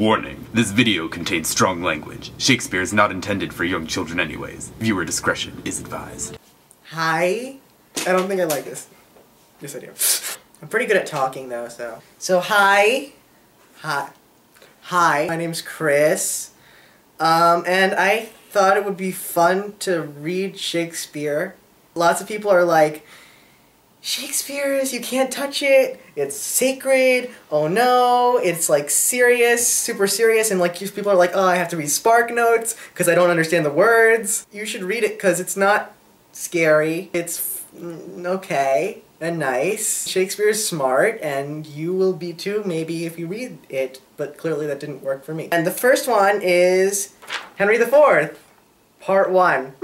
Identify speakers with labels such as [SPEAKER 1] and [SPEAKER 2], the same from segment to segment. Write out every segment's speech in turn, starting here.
[SPEAKER 1] Warning, this video contains strong language. Shakespeare is not intended for young children anyways. Viewer discretion is advised.
[SPEAKER 2] Hi? I don't think I like this. Yes, I do. I'm pretty good at talking though, so. So hi. Hi, my name's Chris. And I thought it would be fun to read Shakespeare. Lots of people are like, Shakespeare's, you can't touch it, it's sacred, oh no, it's like serious, super serious, and like people are like, oh, I have to read Spark Notes because I don't understand the words. You should read it because it's not scary, it's okay and nice. Shakespeare's smart, and you will be too maybe if you read it, but clearly that didn't work for me. And the first one is Henry IV, Part 1.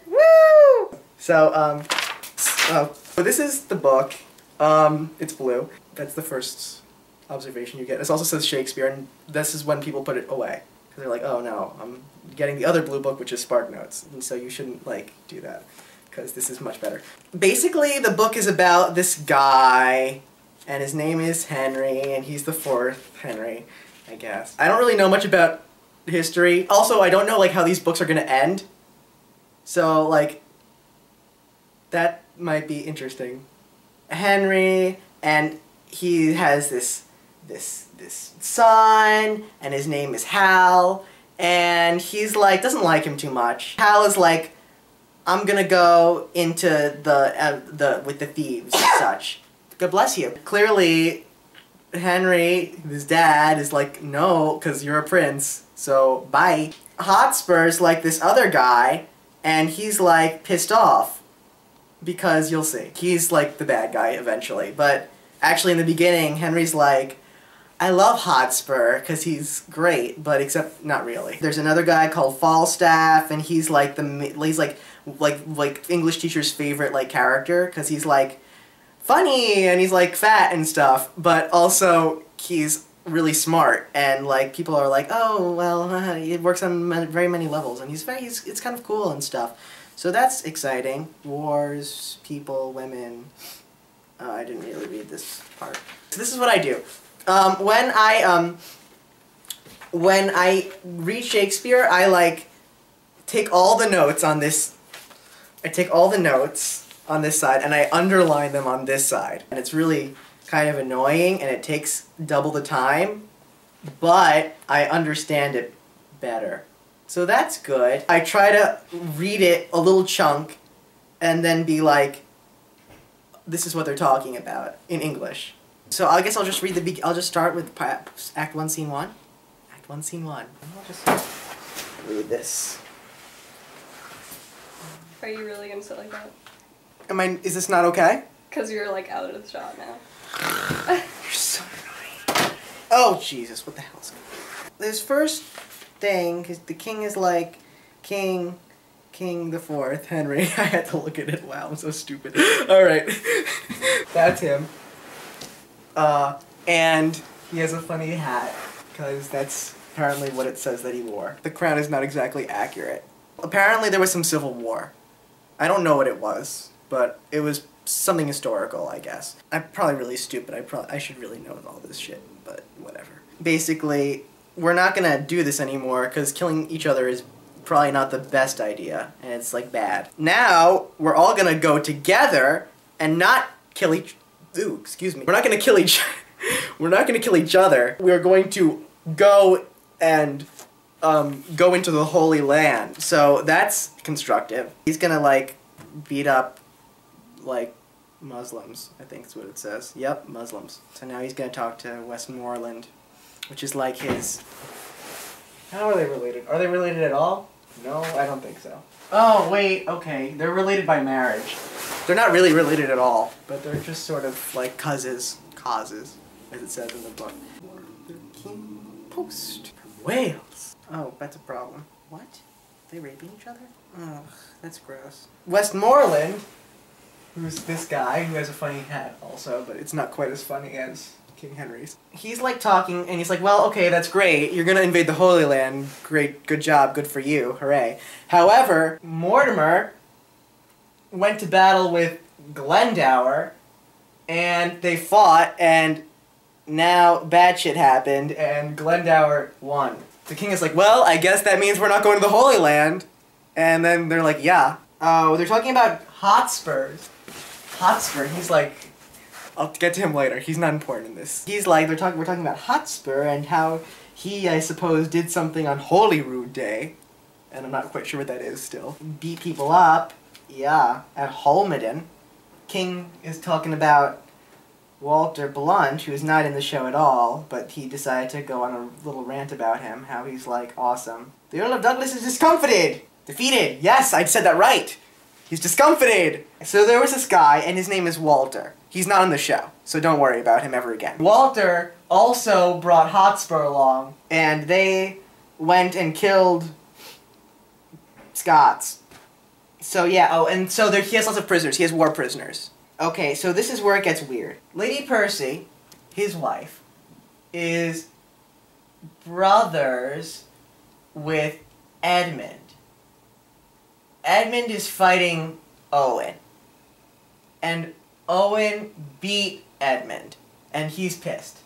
[SPEAKER 2] Woo! So, so this is the book. It's blue. That's the first observation you get. This also says Shakespeare, and this is when people put it away. Because they're like, oh no, I'm getting the other blue book, which is Spark Notes. And so you shouldn't, like, do that. Because this is much better. Basically, the book is about this guy, and his name is Henry, and he's the fourth Henry, I guess. I don't really know much about history. Also, I don't know, like, how these books are gonna end. So, like, that might be interesting. Henry, and he has this son, and his name is Hal, and he's like, doesn't like him too much. Hal is like, I'm gonna go into with the thieves and such. God bless you. Clearly, Henry, his dad, is like, no, because you're a prince, so bye. Hotspur's like this other guy, and he's like pissed off. Because you'll see. He's like the bad guy eventually, but actually in the beginning, Henry's like, I love Hotspur because he's great, but except not really. There's another guy called Falstaff, and he's like he's like English teacher's favorite like character because he's like funny and he's like fat and stuff, but also he's really smart, and like people are like, oh well, it works on very many levels, and it's kind of cool and stuff. So that's exciting. Wars, people, women. I didn't really read this part. So this is what I do. When I read Shakespeare, I like take all the notes on this. I take all the notes on this side and I underline them on this side. And it's really kind of annoying and it takes double the time, but I understand it better. So that's good. I try to read it a little chunk and then be like, this is what they're talking about in English. So I guess I'll just read I'll just start with perhaps Act 1, Scene 1. Act 1, Scene 1. I'll just read this.
[SPEAKER 3] Are you really gonna sit like that?
[SPEAKER 2] Is this not okay?
[SPEAKER 3] Because you're like out of the shot now.
[SPEAKER 2] You're so annoying. Oh Jesus, what the hell's going on? This first thing, because the king is like, King the Fourth, Henry. I had to look at it. Wow, I'm so stupid. Alright. That's him. And he has a funny hat, because that's apparently what it says that he wore. The crown is not exactly accurate. Apparently there was some civil war. I don't know what it was, but it was something historical, I guess. I'm probably really stupid. I should really know all this shit, but whatever. Basically, we're not gonna do this anymore because killing each other is probably not the best idea, and it's like bad. Now, we're all gonna go together and not kill Ooh, excuse me. We're not gonna kill we're not gonna kill each other. We're going to go and go into the Holy Land. So that's constructive. He's gonna like beat up like Muslims, I think is what it says. Yep, Muslims. So now he's gonna talk to Westmoreland, which is like his... How are they related? Are they related at all? No, I don't think so. Oh, wait, okay. They're related by marriage. They're not really related at all, but they're just sort of like causes, as it says in the book. The King Post from Wales. Oh, that's a problem. What? Are they raping each other? Ugh, that's gross. Westmoreland, who's this guy who has a funny hat also, but it's not quite as funny as King Henry's. He's like talking and he's like, well, okay, that's great. You're gonna invade the Holy Land. Great, good job, good for you, hooray. However, Mortimer went to battle with Glendower and they fought and now bad shit happened, and Glendower won. The king is like, well, I guess that means we're not going to the Holy Land. And then they're like, yeah. Oh, they're talking about Hotspurs. Hotspur, he's like, I'll get to him later. He's not important in this. He's like, we're talking about Hotspur and how he, I suppose, did something on Holyrood Day. And I'm not quite sure what that is still. Beat people up, yeah, at Holmedon. King is talking about Walter Blunt, who is not in the show at all, but he decided to go on a little rant about him, how he's like awesome. The Earl of Douglas is discomfited! Defeated! Yes, I said that right! He's discomfited! So there was this guy, and his name is Walter. He's not on the show, so don't worry about him ever again. Walter also brought Hotspur along, and they went and killed Scots. So yeah, oh, and so he has lots of prisoners. He has war prisoners. Okay, so this is where it gets weird. Lady Percy, his wife, is brothers with Edmund. Edmund is fighting Owen. And Owen beat Edmund. And he's pissed.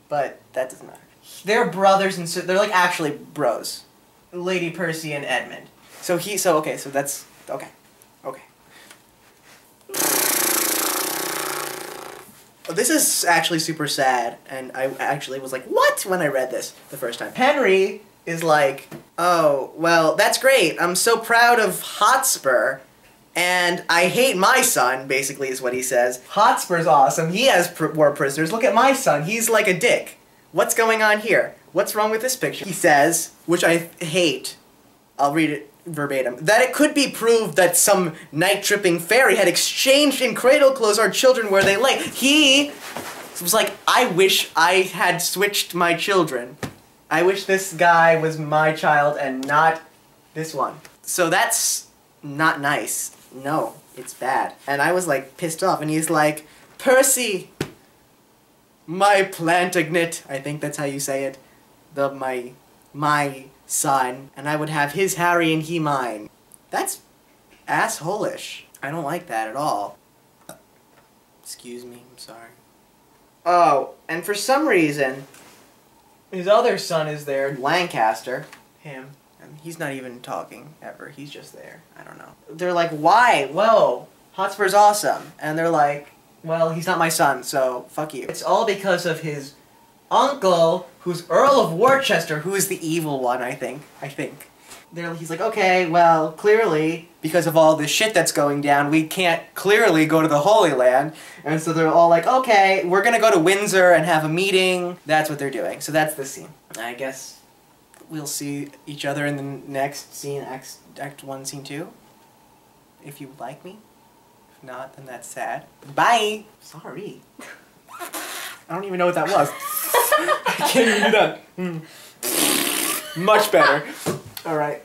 [SPEAKER 2] But that doesn't matter. They're brothers, and so they're like actually bros. Lady Percy and Edmund. So that's, okay. Okay. This is actually super sad, and I actually was like, what? When I read this the first time. Henry is like, oh, well, that's great. I'm so proud of Hotspur, and I hate my son, basically is what he says. Hotspur's awesome. He has war prisoners. Look at my son. He's like a dick. What's going on here? What's wrong with this picture? He says, which I hate, I'll read it verbatim, that it could be proved that some night-tripping fairy had exchanged in cradle clothes our children where they lay. He was like, I wish I had switched my children. I wish this guy was my child and not this one. So that's not nice. No, it's bad. And I was like pissed off, and he's like, Percy, my Plantagenet, I think that's how you say it, my son, and I would have his Harry and he mine. That's asshole-ish. I don't like that at all. Excuse me, I'm sorry. Oh, and for some reason, his other son is there, Lancaster. Him. And he's not even talking, ever. He's just there. I don't know. They're like, why? Whoa, Hotspur's awesome. And they're like, well, he's not my son, so fuck you. It's all because of his uncle, who's Earl of Worcester, who is the evil one, I think. He's like, okay, well, clearly, because of all this shit that's going down, we can't clearly go to the Holy Land. And so they're all like, okay, we're gonna go to Windsor and have a meeting. That's what they're doing. So that's the scene. I guess we'll see each other in the next scene, Act 1, Scene 2. If you like me. If not, then that's sad. Bye! Sorry. I don't even know what that was. I can't even do that. Much better. Alright.